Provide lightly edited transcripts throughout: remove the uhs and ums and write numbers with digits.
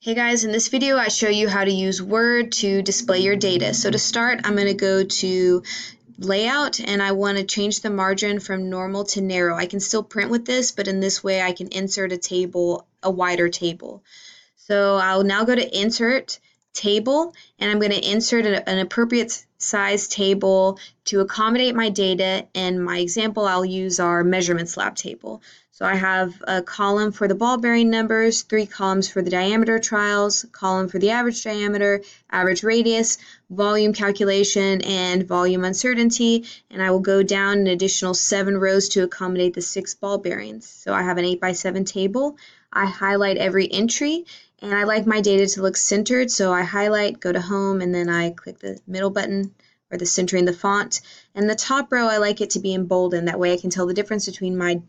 Hey guys, in this video I show you how to use Word to display your data. So to start, I'm going to go to Layout and I want to change the margin from normal to narrow. I can still print with this, but in this way I can insert a table, a wider table. So I'll now go to Insert, Table, and I'm going to insert an appropriate size table to accommodate my data. And my example I'll use our measurements lab table. So I have a column for the ball bearing numbers, 3 columns for the diameter trials, column for the average diameter, average radius, volume calculation, and volume uncertainty. And I will go down an additional 7 rows to accommodate the 6 ball bearings. So I have an 8x7 table. I highlight every entry, and I like my data to look centered, so I highlight, go to Home, and then I click the middle button or the centering the font. And the top row, I like it to be emboldened. That way I can tell the difference between my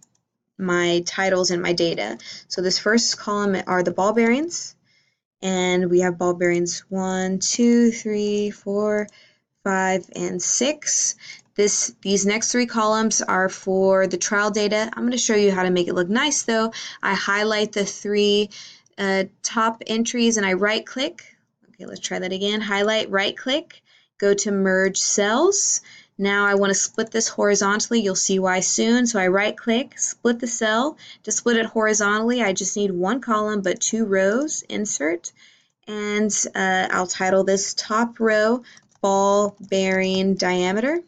titles and my data. So this first column are the ball bearings, and we have ball bearings 1, 2, 3, 4, 5, and 6. These next 3 columns are for the trial data. I'm going to show you how to make it look nice though. I highlight the 3 top entries and I right click. Okay, let's try that again. Highlight, right click, go to merge cells. Now I want to split this horizontally. You'll see why soon. So I right click, split the cell. To split it horizontally, I just need 1 column but 2 rows. Insert. And I'll title this top row ball bearing diameter.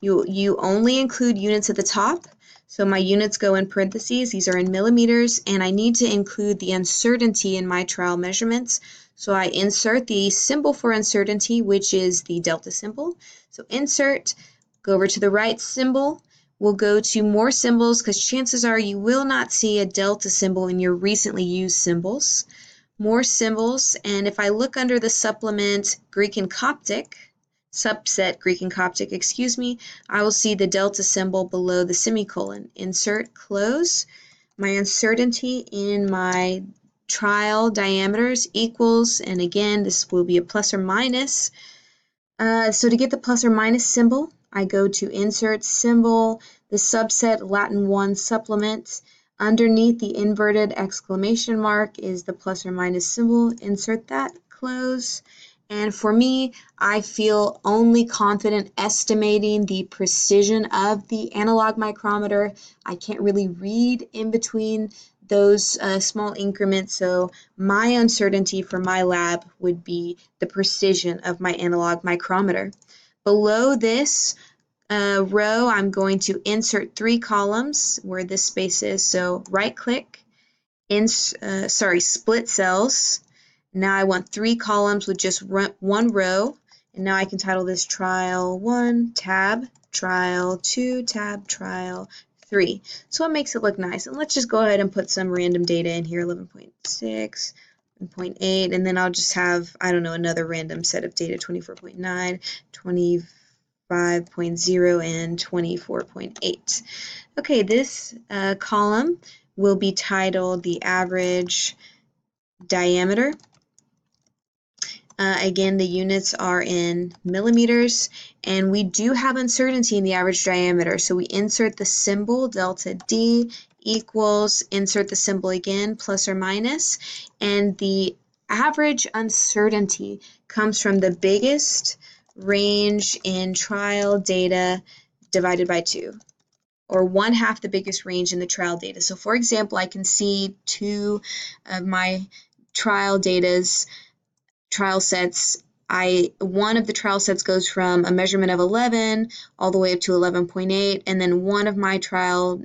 You only include units at the top. So my units go in parentheses. These are in millimeters, and I need to include the uncertainty in my trial measurements. So I insert the symbol for uncertainty, which is the delta symbol. So insert, go over to the right symbol. We'll go to more symbols because chances are you will not see a delta symbol in your recently used symbols. More symbols, and if I look under the supplement Greek and Coptic, subset Greek and Coptic, I will see the delta symbol below the semicolon. Insert, close. My uncertainty in my trial diameters equals, and again, this will be a plus or minus. So to get the plus or minus symbol, I go to Insert, Symbol, the subset Latin 1 supplement. Underneath the inverted exclamation mark is the plus or minus symbol. Insert that, close. And for me, I feel only confident estimating the precision of the analog micrometer. I can't really read in between those small increments, so my uncertainty for my lab would be the precision of my analog micrometer. Below this row, I'm going to insert 3 columns where this space is. So right click, split cells. Now I want 3 columns with just 1 row. And now I can title this Trial 1, Tab, Trial 2, Tab, Trial 3. So it makes it look nice. And let's just go ahead and put some random data in here, 11.6, 11.8, and then I'll just have, I don't know, another random set of data, 24.9, 25.0, and 24.8. Okay, this column will be titled the average diameter. Again, the units are in millimeters, and we do have uncertainty in the average diameter. So we insert the symbol, delta D equals, insert the symbol again, plus or minus, and the average uncertainty comes from the biggest range in trial data divided by 2, or 1/2 the biggest range in the trial data. So for example, I can see 2 of my trial sets. One of the trial sets goes from a measurement of 11 all the way up to 11.8, and then one of my trial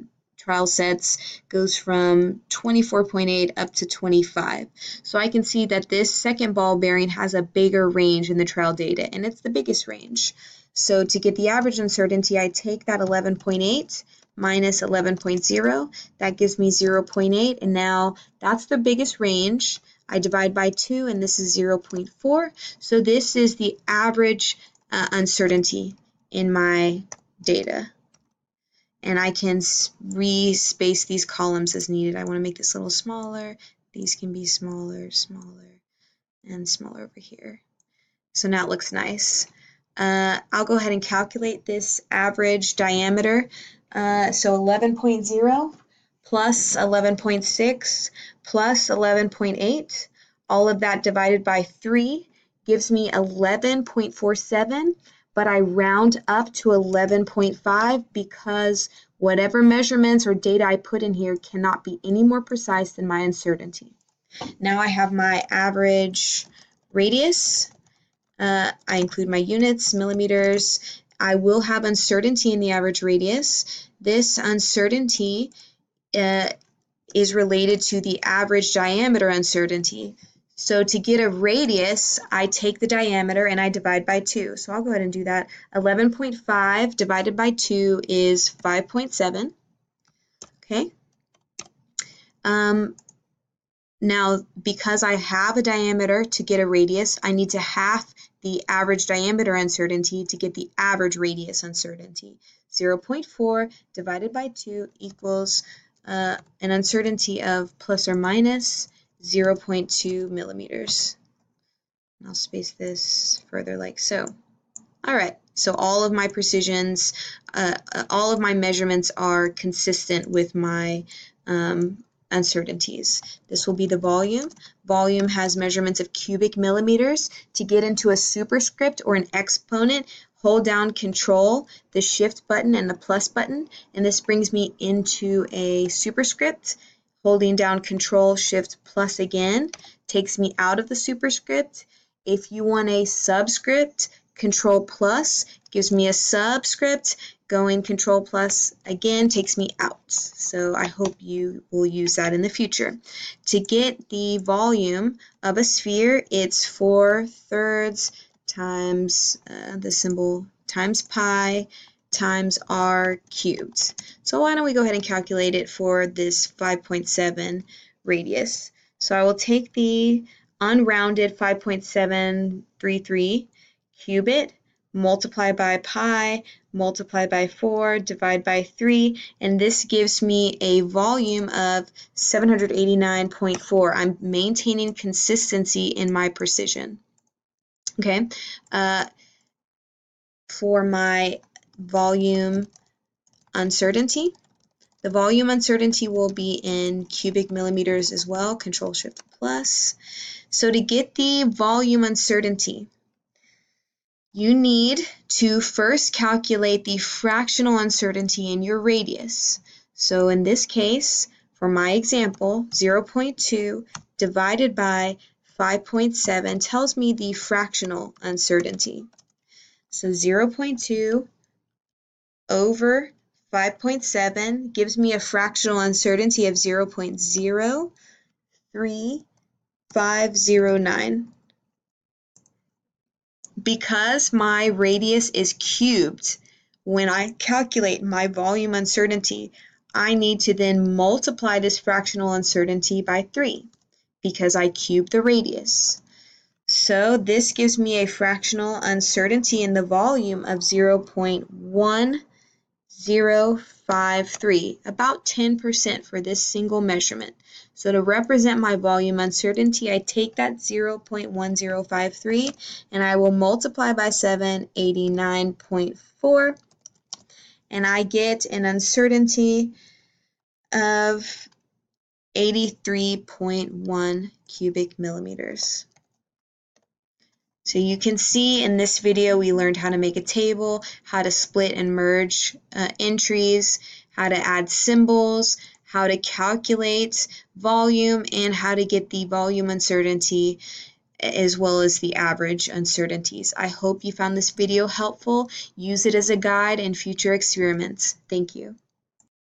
sets goes from 24.8 up to 25. So I can see that this second ball bearing has a bigger range in the trial data, and it's the biggest range. So to get the average uncertainty, I take that 11.8 minus 11.0. That gives me 0.8, and now that's the biggest range. I divide by 2, and this is 0.4. So this is the average uncertainty in my data. And I can re-space these columns as needed. I want to make this a little smaller. These can be smaller, smaller, and smaller over here. So now it looks nice. I'll go ahead and calculate this average diameter. So 11.0 plus 11.6 plus 11.8 All of that divided by 3 gives me 11.47, but I round up to 11.5 because whatever measurements or data I put in here cannot be any more precise than my uncertainty. Now I have my average radius. I include my units, millimeters. I will have uncertainty in the average radius. This uncertainty is related to the average diameter uncertainty. So to get a radius, I take the diameter and I divide by 2. So I'll go ahead and do that. 11.5 divided by 2 is 5.7. Okay. Now, because I have a diameter to get a radius, I need to half the average diameter uncertainty to get the average radius uncertainty. 0.4 divided by 2 equals an uncertainty of plus or minus 0.2 millimeters. I'll space this further like so. All right, so all of my precisions, all of my measurements are consistent with my uncertainties. This will be the volume. Volume has measurements of cubic millimeters. To get into a superscript or an exponent, hold down Control, the Shift button, and the plus button, and this brings me into a superscript. Holding down Control, Shift, plus again takes me out of the superscript. If you want a subscript, Control plus gives me a subscript. Going Control plus again takes me out. So I hope you will use that in the future. To get the volume of a sphere, it's 4/3 times the symbol times pi times r cubed. So why don't we go ahead and calculate it for this 5.7 radius. So I will take the unrounded 5.733, cube it, multiply by pi, multiply by 4, divide by 3, and this gives me a volume of 789.4. I'm maintaining consistency in my precision. Okay, for my volume uncertainty, the volume uncertainty will be in cubic millimeters as well, Control Shift plus. So to get the volume uncertainty, you need to first calculate the fractional uncertainty in your radius. So in this case, for my example, 0.2 divided by 5.7 tells me the fractional uncertainty. So 0.2 over 5.7 gives me a fractional uncertainty of 0.03509. Because my radius is cubed, when I calculate my volume uncertainty, I need to then multiply this fractional uncertainty by 3 because I cubed the radius. So this gives me a fractional uncertainty in the volume of 0.1053, about 10% for this single measurement. So to represent my volume uncertainty, I take that 0.1053 and I will multiply by 789.4, and I get an uncertainty of 83.1 cubic millimeters. So you can see in this video we learned how to make a table, how to split and merge entries, how to add symbols, how to calculate volume, and how to get the volume uncertainty as well as the average uncertainties. I hope you found this video helpful. Use it as a guide in future experiments. Thank you.